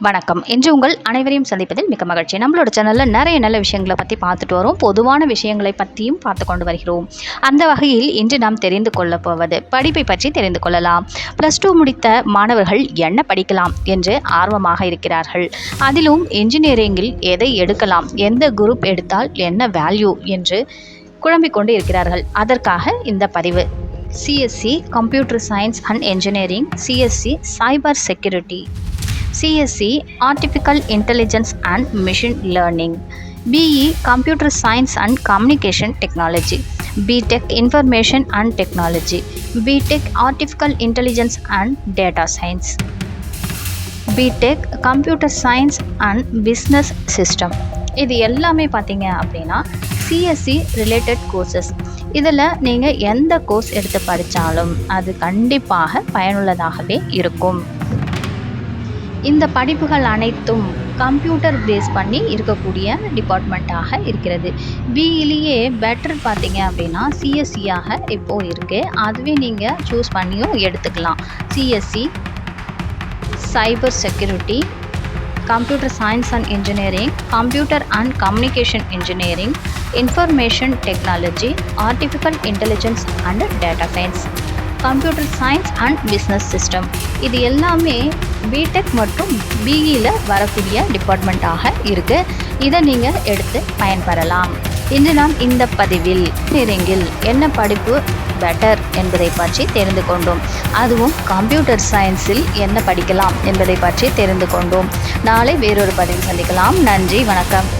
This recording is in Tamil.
வணக்கம். இன்று உங்கள் அனைவரையும் சந்திப்பதில் மிக்க மகிழ்ச்சி. நம்மளோட சேனலில் நிறைய நல்ல விஷயங்களை பற்றி பார்த்துட்டு வரோம். பொதுவான விஷயங்களை பற்றியும் பார்த்து கொண்டு வருகிறோம். அந்த வகையில் இன்று நாம் தெரிந்து கொள்ளப் போவது படிப்பை பற்றி தெரிந்து கொள்ளலாம். +2 முடித்த மாணவர்கள் என்ன படிக்கலாம் என்று ஆர்வமாக இருக்கிறார்கள். அதிலும் இன்ஜினியரிங்கில் எதை எடுக்கலாம், எந்த குரூப் எடுத்தால் என்ன வேல்யூ என்று குழம்பிக் கொண்டு இருக்கிறார்கள். அதற்காக இந்த பதிவு. CSC computer science and engineering, CSC cyber security, CSC Artificial Intelligence and Machine Learning, BE Computer Science and Communication Technology, BTech Information and Technology, BTech Artificial Intelligence and Data Science, BTech Computer Science and Business System. இது எல்லாமே பார்த்தீங்க அப்படின்னா சிஎஸ்சி ரிலேட்டட் கோர்சஸ். இதில் நீங்கள் எந்த கோர்ஸ் எடுத்து படித்தாலும் அது கண்டிப்பாக பயனுள்ளதாகவே இருக்கும். இந்த படிப்புகள் அனைத்தும் கம்ப்யூட்டர் பேஸ் பண்ணி இருக்கக்கூடிய டிபார்ட்மெண்ட்டாக இருக்கிறது. பிஇலேயே பெட்டர் பார்த்தீங்க அப்படின்னா சிஎஸ்சியாக இப்போது இருக்குது. அதுவே நீங்கள் சூஸ் பண்ணியும் எடுத்துக்கலாம். CSC cyber security, computer science and engineering, computer and communication engineering, information technology, artificial intelligence and data science, computer science and business system. இது எல்லாமே பிடெக் மற்றும் பிஇயில் வரக்கூடிய டிபார்ட்மெண்ட்டாக இருக்குது. இதை நீங்கள் எடுத்து பயன்பெறலாம். இன்று நாம் இந்த பதிவில் இன்ஜினியரிங்கில் என்ன படிப்பு பெட்டர் என்பதை பற்றி தெரிந்து கொண்டோம். அதுவும் கம்ப்யூட்டர் சயின்ஸில் என்ன படிக்கலாம் என்பதை பற்றி தெரிந்து கொண்டோம். நாளை வேறொரு பதிவில் சந்திக்கலாம். நன்றி, வணக்கம்.